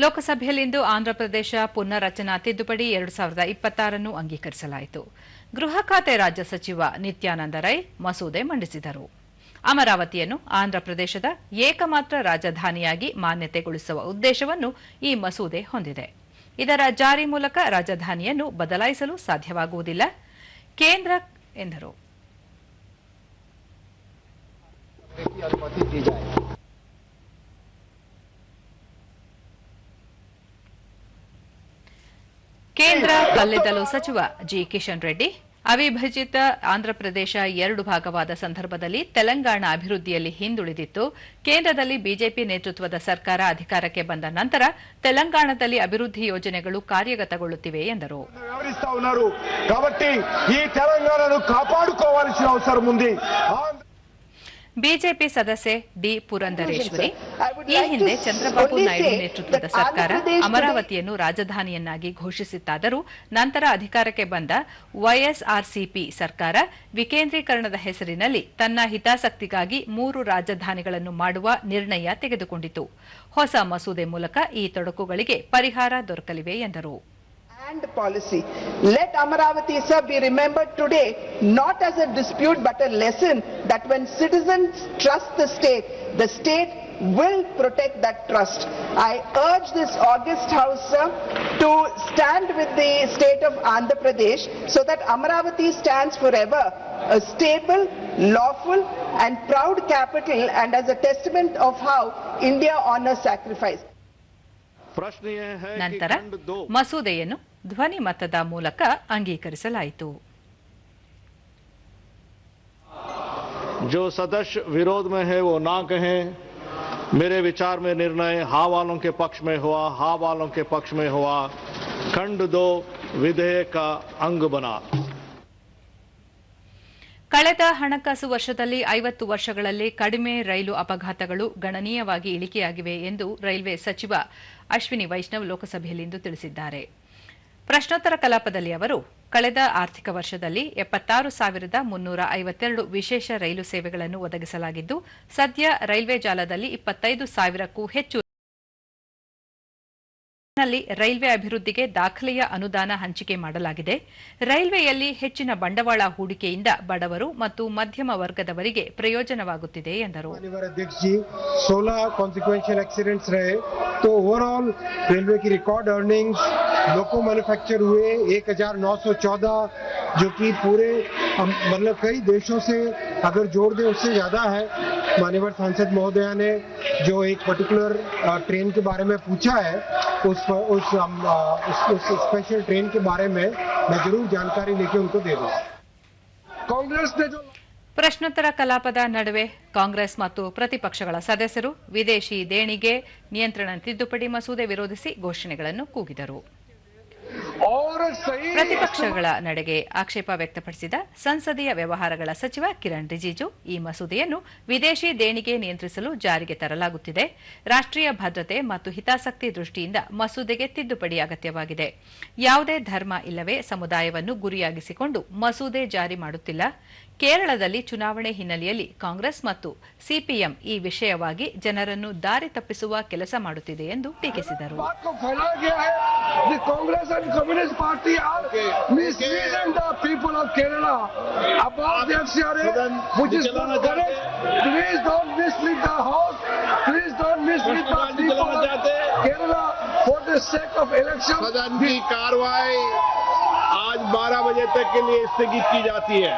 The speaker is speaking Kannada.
ಲೋಕಸಭೆಯಲ್ಲಿಂದು ಆಂಧ್ರಪ್ರದೇಶ ಪುನರ್ರಚನಾ ತಿದ್ದುಪಡಿ 2026 ಅಂಗೀಕರಿಸಲಾಯಿತು. ಗೃಹ ಖಾತೆ ರಾಜ್ಯ ಸಚಿವ ನಿತ್ಯಾನಂದ ರೈ ಮಸೂದೆ ಮಂಡಿಸಿದರು. ಅಮರಾವತಿಯನ್ನು ಆಂಧ್ರಪ್ರದೇಶದ ಏಕಮಾತ್ರ ರಾಜಧಾನಿಯಾಗಿ ಮಾನ್ಯತೆಗೊಳಿಸುವ ಉದ್ದೇಶವನ್ನು ಈ ಮಸೂದೆ ಹೊಂದಿದೆ. ಇದರ ಜಾರಿ ಮೂಲಕ ರಾಜಧಾನಿಯನ್ನು ಬದಲಾಯಿಸಲು ಸಾಧ್ಯವಾಗುವುದಿಲ್ಲ ಕೇಂದ್ರ ಎಂದರು. ಕೇಂದ್ರ ಕಲ್ಲಿದ್ದಲು ಸಚಿವ ಜಿ ಕಿಶನ್ ರೆಡ್ಡಿ ಅವಿಭಜಿತ ಆಂಧ್ರಪ್ರದೇಶ 2 ಭಾಗವಾದ ಸಂದರ್ಭದಲ್ಲಿ ತೆಲಂಗಾಣ ಅಭಿವೃದ್ಧಿಯಲ್ಲಿ ಹಿಂದುಳಿದಿತ್ತು. ಕೇಂದ್ರದಲ್ಲಿ ಬಿಜೆಪಿ ನೇತೃತ್ವದ ಸರ್ಕಾರ ಅಧಿಕಾರಕ್ಕೆ ಬಂದ ನಂತರ ತೆಲಂಗಾಣದಲ್ಲಿ ಅಭಿವೃದ್ಧಿ ಯೋಜನೆಗಳು ಕಾರ್ಯಗತಗೊಳ್ಳುತ್ತಿವೆ ಎಂದರು. ಬಿಜೆಪಿ ಸದಸ್ಯೆ ಡಿ ಪುರಂದರೇಶ್ವರಿ ಈ ಹಿಂದೆ ಚಂದ್ರಬಾಬು ನಾಯ್ಡು ನೇತೃತ್ವದ ಸರ್ಕಾರ ಅಮರಾವತಿಯನ್ನು ರಾಜಧಾನಿಯನ್ನಾಗಿ ಘೋಷಿಸಿತ್ತಾದರೂ ನಂತರ ಅಧಿಕಾರಕ್ಕೆ ಬಂದ ವೈಎಸ್ಆರ್ಸಿಪಿ ಸರ್ಕಾರ ವಿಕೇಂದ್ರೀಕರಣದ ಹೆಸರಿನಲ್ಲಿ ತನ್ನ ಹಿತಾಸಕ್ತಿಗಾಗಿ 3 ರಾಜಧಾನಿಗಳನ್ನು ಮಾಡುವ ನಿರ್ಣಯ ತೆಗೆದುಕೊಂಡಿತು. ಹೊಸ ಮಸೂದೆ ಮೂಲಕ ಈ ತೊಡಕುಗಳಿಗೆ ಪರಿಹಾರ ದೊರಕಲಿವೆ ಎಂದರು. And policy. Let Amaravati sir be remembered today not as a dispute but a lesson that when citizens trust the state will protect that trust. I urge this august house sir to stand with the state of Andhra Pradesh so that Amaravati stands forever a stable, lawful and proud capital and as a testament of how India honors sacrifice. ನಂತರ ಮಸೂದೆಯನ್ನು ಧ್ವನಿ ಮತದ ಮೂಲಕ ಅಂಗೀಕರಿಸಲಾಯಿತು. जो सदस्य विरोध में है वो ना कहें. मेरे विचार में निर्णय हाँ वालों के पक्ष में हुआ, हाँ वालों के पक्ष में हुआ. खंड 2 विधेयक का अंग बना. ಕಳೆದ ಹಣಕಾಸು ವರ್ಷದಲ್ಲಿ 50 ವರ್ಷಗಳಲ್ಲಿ ಕಡಿಮೆ ರೈಲು ಅಪಘಾತಗಳು ಗಣನೀಯವಾಗಿ ಇಳಿಕೆಯಾಗಿವೆ ಎಂದು ರೈಲ್ವೆ ಸಚಿವ ಅಶ್ವಿನಿ ವೈಷ್ಣವ್ ಲೋಕಸಭೆಯಲ್ಲಿಂದು ತಿಳಿಸಿದ್ದಾರೆ. ಪ್ರಶ್ನೋತ್ತರ ಕಲಾಪದಲ್ಲಿ ಅವರು ಕಳೆದ ಆರ್ಥಿಕ ವರ್ಷದಲ್ಲಿ 76,352 ವಿಶೇಷ ರೈಲು ಸೇವೆಗಳನ್ನು ಒದಗಿಸಲಾಗಿದ್ದು ಸದ್ಯ ರೈಲ್ವೆ ಜಾಲದಲ್ಲಿ 25,000ಕ್ಕೂ ಹೆಚ್ಚು ರೈಲ್ವೆ ಅಭಿವೃದ್ಧಿಗೆ ದಾಖಲೆಯ ಅನುದಾನ ಹಂಚಿಕೆ ಮಾಡಲಾಗಿದೆ. ರೈಲ್ವೆಯಲ್ಲಿ ಹೆಚ್ಚಿನ ಬಂಡವಾಳ ಹೂಡಿಕೆಯಿಂದ ಬಡವರು ಮತ್ತು ಮಧ್ಯಮ ವರ್ಗದವರಿಗೆ ಪ್ರಯೋಜನವಾಗುತ್ತಿದೆ ಎಂದರು. 16 consequential accidents रहे तो ओवरऑल रेलवे की रिकॉर्ड अर्निंग्स लोको मैन्युफैक्चर हुए 1914 जो कि पूरे मतलब कई देशों से अगर जोड़ दें उससे ज्यादा है. माननीय सांसद महोदया ने जो एक पर्टिकुलर ट्रेन के बारे में पूछा है उस स्पेशल ट्रेन के बारे में मैं जरूर जानकारी लेके उनको दे दूं. कांग्रेस ने जो ಪ್ರಶ್ನೋತ್ತರ ಕಲಾಪದ ನಡುವೆ ಕಾಂಗ್ರೆಸ್ ಮತ್ತು ಪ್ರತಿಪಕ್ಷಗಳ ಸದಸ್ಯರು ವಿದೇಶಿ ದೇಣಿಗೆ ನಿಯಂತ್ರಣ ತಿದ್ದುಪಡಿ ಮಸೂದೆ ವಿರೋಧಿಸಿ ಘೋಷಣೆಗಳನ್ನು ಕೂಗಿದರು. ಪ್ರತಿಪಕ್ಷಗಳ ನಡೆಗೆ ಆಕ್ಷೇಪ ವ್ಯಕ್ತಪಡಿಸಿದ ಸಂಸದೀಯ ವ್ಯವಹಾರಗಳ ಸಚಿವ ಕಿರಣ್ ರಿಜಿಜು ಈ ಮಸೂದೆಯನ್ನು ವಿದೇಶಿ ದೇಣಿಗೆ ನಿಯಂತ್ರಿಸಲು ಜಾರಿಗೆ ತರಲಾಗುತ್ತಿದೆ. ರಾಷ್ಟ್ರೀಯ ಭದ್ರತೆ ಮತ್ತು ಹಿತಾಸಕ್ತಿ ದೃಷ್ಟಿಯಿಂದ ಮಸೂದೆಗೆ ತಿದ್ದುಪಡಿ ಅಗತ್ಯವಾಗಿದೆ. ಯಾವುದೇ ಧರ್ಮ ಇಲ್ಲವೇ ಸಮುದಾಯವನ್ನು ಗುರಿಯಾಗಿಸಿಕೊಂಡು ಮಸೂದೆ ಜಾರಿ ಮಾಡುತ್ತಿಲ್ಲ. ಕೇರಳದಲ್ಲಿ ಚುನಾವಣೆ ಹಿನ್ನೆಲೆಯಲ್ಲಿ ಕಾಂಗ್ರೆಸ್ ಮತ್ತು ಸಿಪಿಎಂ ಈ ವಿಷಯವಾಗಿ ಜನರನ್ನು ದಾರಿ ತಪ್ಪಿಸುವ ಕೆಲಸ ಮಾಡುತ್ತಿದೆ ಎಂದು ಟೀಕಿಸಿದರು. Communist Party are misleading the people of Kerala about the FCRA, which is not correct. Please don't mislead the house. Please don't mislead the people of Kerala for the sake of election. सदन की कार्रवाई आज 12 बजे तक के लिए स्थगित की जाती है.